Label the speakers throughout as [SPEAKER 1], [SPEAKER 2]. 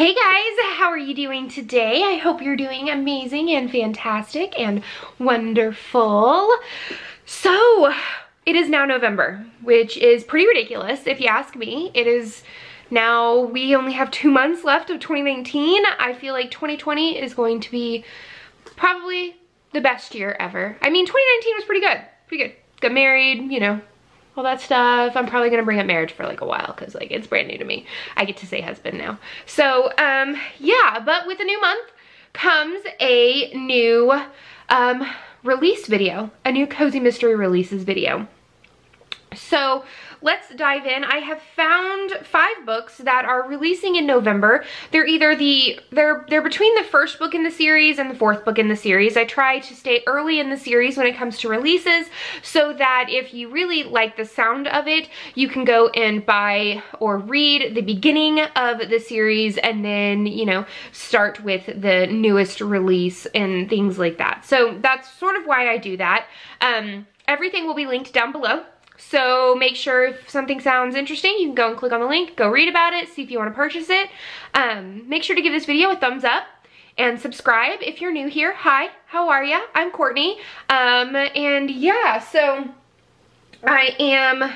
[SPEAKER 1] Hey guys, how are you doing today? I hope you're doing amazing and fantastic and wonderful. So, it is now November, which is pretty ridiculous if you ask me. It is now, we only have 2 months left of 2019. I feel like 2020 is going to be probably the best year ever. I mean, 2019 was pretty good. Got married, you know, all that stuff. I'm probably gonna bring up marriage for like a while because like it's brand new to me. I get to say husband now. So yeah, but with a new month comes a new release video, a new Cozy Mystery releases video. So let's dive in. I have found 5 books that are releasing in November. They're either they're between the first book in the series and the 4th book in the series. I try to stay early in the series when it comes to releases so that if you really like the sound of it, you can go and buy or read the beginning of the series and then, you know, start with the newest release and things like that. So that's sort of why I do that. Everything will be linked down below. So make sure if something sounds interesting, you can go and click on the link, go read about it, see if you want to purchase it. Make sure to give this video a thumbs up and subscribe if you're new here. Hi, how are ya? I'm Courtney. And yeah, so I am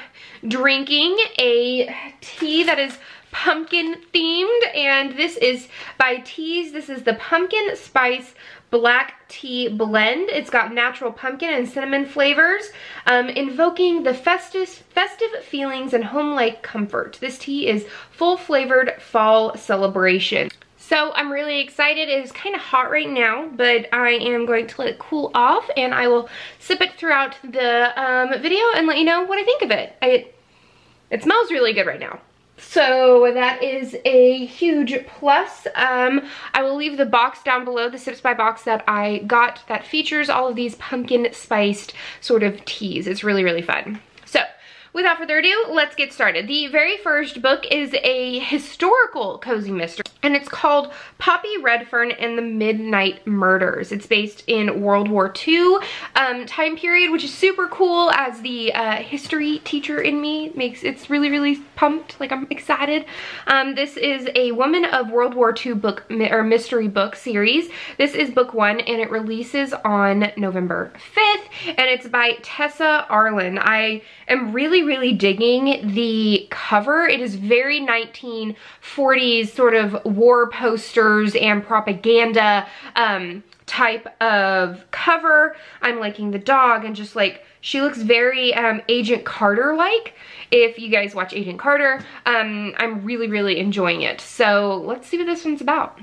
[SPEAKER 1] drinking a tea that is pumpkin themed, and this is by Teas. This is the pumpkin spice black tea blend. It's got natural pumpkin and cinnamon flavors, invoking the festive feelings and home-like comfort. This tea is full-flavored fall celebration. So I'm really excited. It is kind of hot right now, but I am going to let it cool off and I will sip it throughout the video and let you know what I think of it. It smells really good right now. So that is a huge plus. I will leave the box down below, the Sips by box that I got that features all of these pumpkin spiced sort of teas. It's really, really fun. So without further ado, let's get started. The very first book is a historical cozy mystery, and it's called Poppy Redfern and the Midnight Murders. It's based in World War II time period, which is super cool. As the history teacher in me it's really, really pumped, like I'm excited. This is a Woman of World War II book or mystery book series. This is book 1 and it releases on November 5th, and it's by Tessa Arlen. I am really digging the cover. It is very 1940s sort of war posters and propaganda type of cover. I'm liking the dog, and just like, she looks very Agent Carter-like. If you guys watch Agent Carter, I'm really enjoying it. So let's see what this one's about.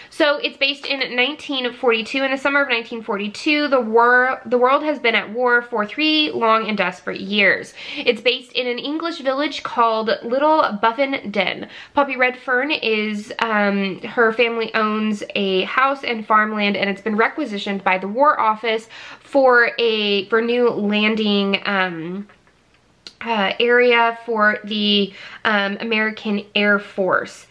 [SPEAKER 1] So it's based in 1942. In the summer of 1942, the world has been at war for 3 long and desperate years. It's based in an English village called Little Buffin Den. Poppy Redfern is, her family owns a house and farmland, and it's been requisitioned by the War Office for new landing area for the American Air Force.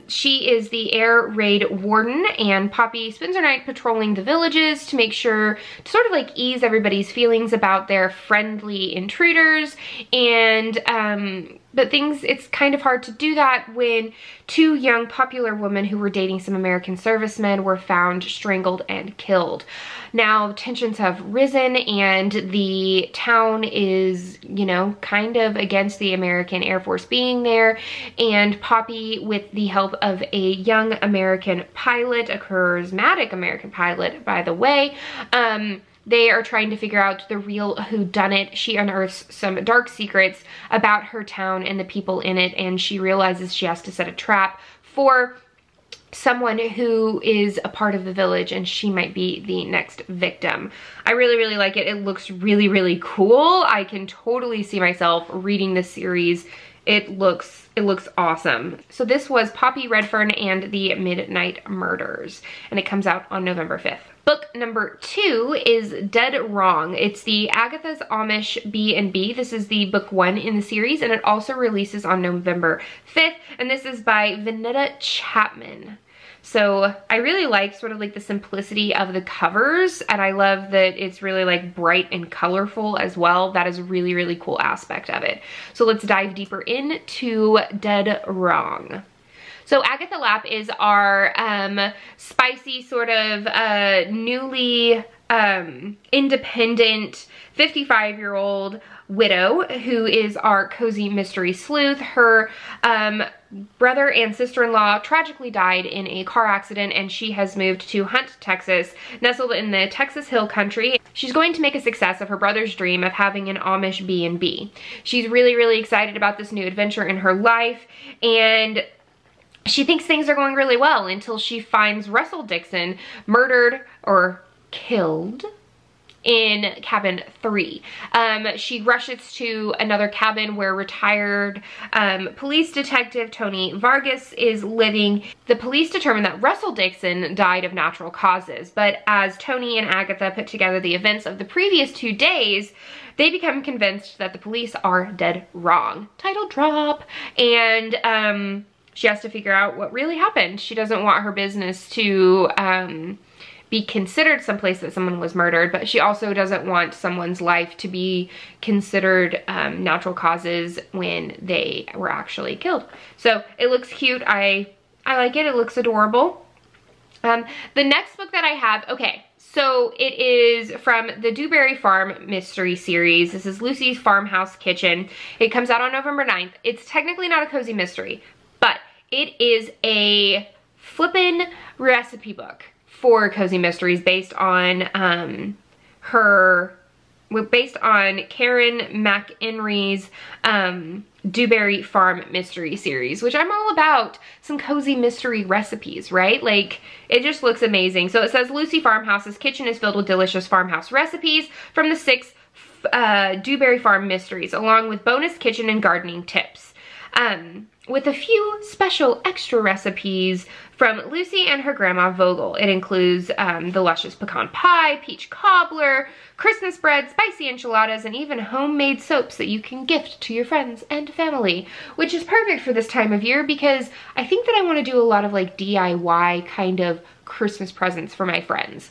[SPEAKER 1] She is the air raid warden, and Poppy spends her night patrolling the villages to make sure to sort of like ease everybody's feelings about their friendly intruders. And but it's kind of hard to do that when 2 young popular women who were dating some American servicemen were found strangled and killed. Now tensions have risen and the town is, you know, kind of against the American Air Force being there, and Poppy, with the help of a young American pilot, a charismatic American pilot by the way, they are trying to figure out the real whodunit. She unearths some dark secrets about her town and the people in it, and she realizes she has to set a trap for someone who is a part of the village, and she might be the next victim. I really like it. It looks really cool. I can totally see myself reading this series. It looks awesome. So this was Poppy Redfern and the Midnight Murders, and it comes out on November 5th. Book number 2 is Dead Wrong. It's the Agatha's Amish B&B. This is the book 1 in the series, and it also releases on November 5th, and this is by Venetta Chapman. So I really like sort of like the simplicity of the covers, and I love that it's really like bright and colorful as well. That is a really cool aspect of it. So let's dive deeper into Dead Wrong. So Agatha Lapp is our spicy sort of newly independent 55-year-old widow who is our cozy mystery sleuth. Her brother and sister-in-law tragically died in a car accident, and she has moved to Hunt, Texas, nestled in the Texas Hill Country. She's going to make a success of her brother's dream of having an Amish B&B. She's really, really excited about this new adventure in her life, and she thinks things are going really well until she finds Russell Dixon murdered or killed in cabin 3. She rushes to another cabin where retired police detective Tony Vargas is living. The police determine that Russell Dixon died of natural causes, but as Tony and Agatha put together the events of the previous 2 days, they become convinced that the police are dead wrong. Title drop. And she has to figure out what really happened. She doesn't want her business to be considered someplace that someone was murdered, but she also doesn't want someone's life to be considered natural causes when they were actually killed. So it looks cute. I like it. It looks adorable. The next book that I have, okay, so it is from the Dewberry Farm mystery series. This is Lucy's Farmhouse Kitchen. It comes out on November 9th. It's technically not a cozy mystery, but it is a flippin' recipe book for cozy mysteries based on Karen McEnry's Dewberry Farm mystery series, which I'm all about some cozy mystery recipes, right? Like, it just looks amazing. So it says Lucy Farmhouse's kitchen is filled with delicious farmhouse recipes from the 6 Dewberry Farm mysteries, along with bonus kitchen and gardening tips. With a few special extra recipes from Lucy and her grandma Vogel. It includes the luscious pecan pie, peach cobbler, Christmas bread, spicy enchiladas, and even homemade soaps that you can gift to your friends and family, which is perfect for this time of year because I think that I want to do a lot of like DIY kind of Christmas presents for my friends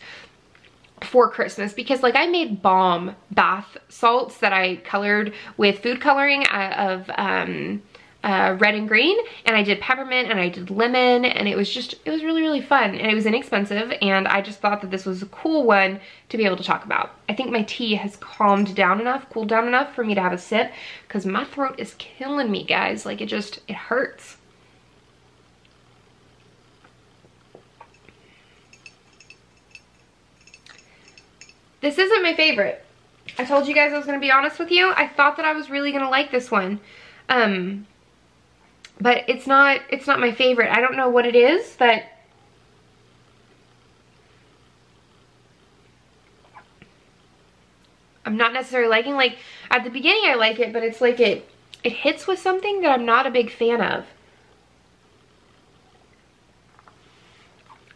[SPEAKER 1] for Christmas, because like I made bomb bath salts that I colored with food coloring of red and green, and I did peppermint and I did lemon, and it was really, really fun, and it was inexpensive, and I just thought that this was a cool one to be able to talk about. I think my tea has cooled down enough for me to have a sip, because my throat is killing me, guys. Like, it hurts. This isn't my favorite. I told you guys I was gonna be honest with you. I thought that I was really gonna like this one. But it's not my favorite. I don't know what it is that I'm not necessarily liking. Like, at the beginning I like it, but it's like it hits with something that I'm not a big fan of.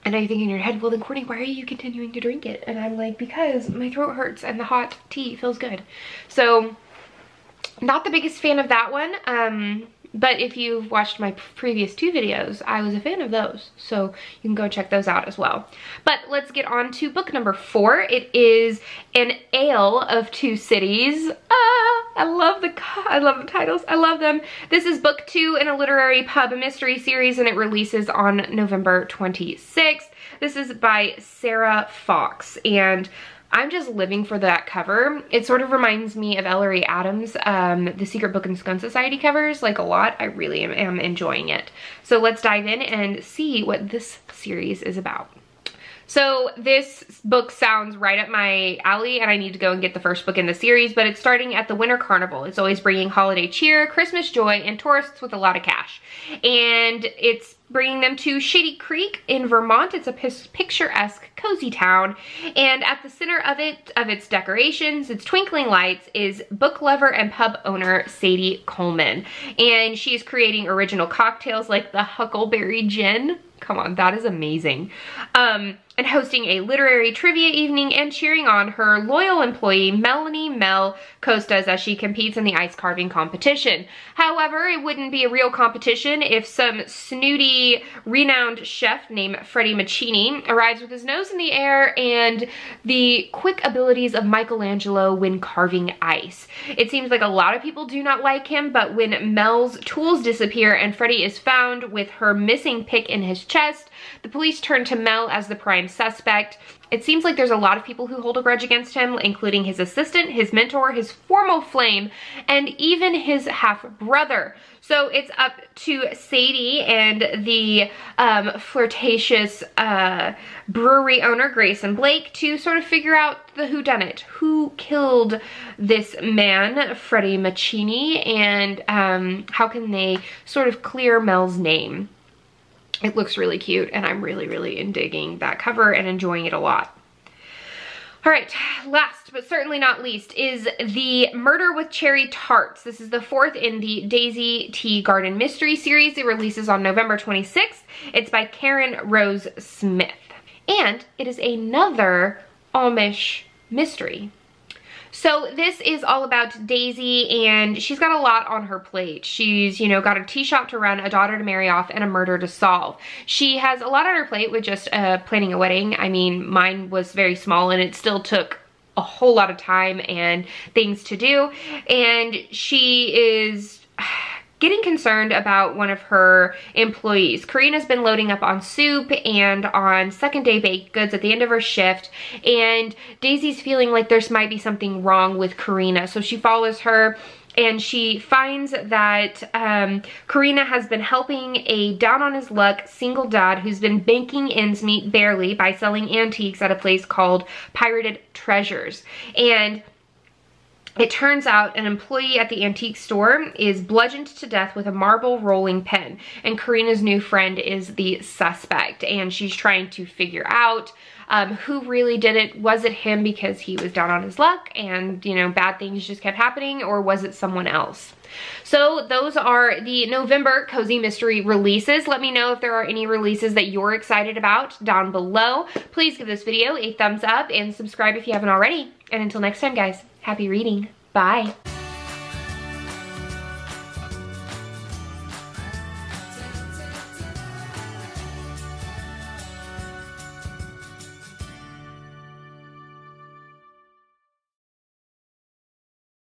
[SPEAKER 1] And now you think in your head, well then Courtney, why are you continuing to drink it? And I'm like, because my throat hurts and the hot tea feels good. So, not the biggest fan of that one. But if you've watched my previous 2 videos, I was a fan of those. So you can go check those out as well. But let's get on to book number 4. It is An Ale of Two Cities. I love the titles. I love them. This is book 2 in a literary pub mystery series, and it releases on November 26th. This is by Sarah Fox, and I'm just living for that cover. It sort of reminds me of Ellery Adams, the Secret Book and Scone Society covers, like a lot. I really am enjoying it. So let's dive in and see what this series is about. So this book sounds right up my alley, and I need to go and get the first book in the series, but it's starting at the Winter Carnival. It's always bringing holiday cheer, Christmas joy, and tourists with a lot of cash. And it's bringing them to Shady Creek in Vermont. It's a picturesque, cozy town, and at the center of its decorations, its twinkling lights, is book lover and pub owner Sadie Coleman. And she is creating original cocktails like the Huckleberry Gin. Come on, that is amazing. And hosting a literary trivia evening and cheering on her loyal employee, Melanie Mel Costas, as she competes in the ice carving competition. However, it wouldn't be a real competition suspicion if some snooty, renowned chef named Freddie Mancini arrives with his nose in the air and the quick abilities of Michelangelo when carving ice. It seems like a lot of people do not like him, but when Mel's tools disappear and Freddie is found with her missing pick in his chest, the police turn to Mel as the prime suspect. It seems like there's a lot of people who hold a grudge against him, including his assistant, his mentor, his former flame, and even his half-brother. So it's up to Sadie and the flirtatious brewery owner, Grayson Blake, to sort of figure out the whodunit. Who killed this man, Freddie Mancini, and how can they sort of clear Mel's name? It looks really cute, and I'm really digging that cover and enjoying it a lot. All right, last but certainly not least is the Murder with Cherry Tarts. This is the 4th in the Daisy Tea Garden Mystery series. It releases on November 26th. It's by Karen Rose Smith. And it is another Amish mystery. So this is all about Daisy, and she's got a lot on her plate. She's, you know, got a tea shop to run, a daughter to marry off, and a murder to solve. She has a lot on her plate with just planning a wedding. I mean, mine was very small, and it still took a whole lot of time and things to do. And she is getting concerned about one of her employees. Karina's been loading up on soup and on second day baked goods at the end of her shift, and Daisy's feeling like there might be something wrong with Karina. So she follows her and she finds that Karina has been helping a down on his luck single dad who's been making ends meet barely by selling antiques at a place called Pirated Treasures. And it turns out an employee at the antique store is bludgeoned to death with a marble rolling pin, and Karina's new friend is the suspect, and she's trying to figure out who really did it. Was it him because he was down on his luck and, you know, bad things just kept happening, or was it someone else? So those are the November Cozy Mystery releases. Let me know if there are any releases that you're excited about down below. Please give this video a thumbs up and subscribe if you haven't already. And until next time, guys, happy reading. Bye.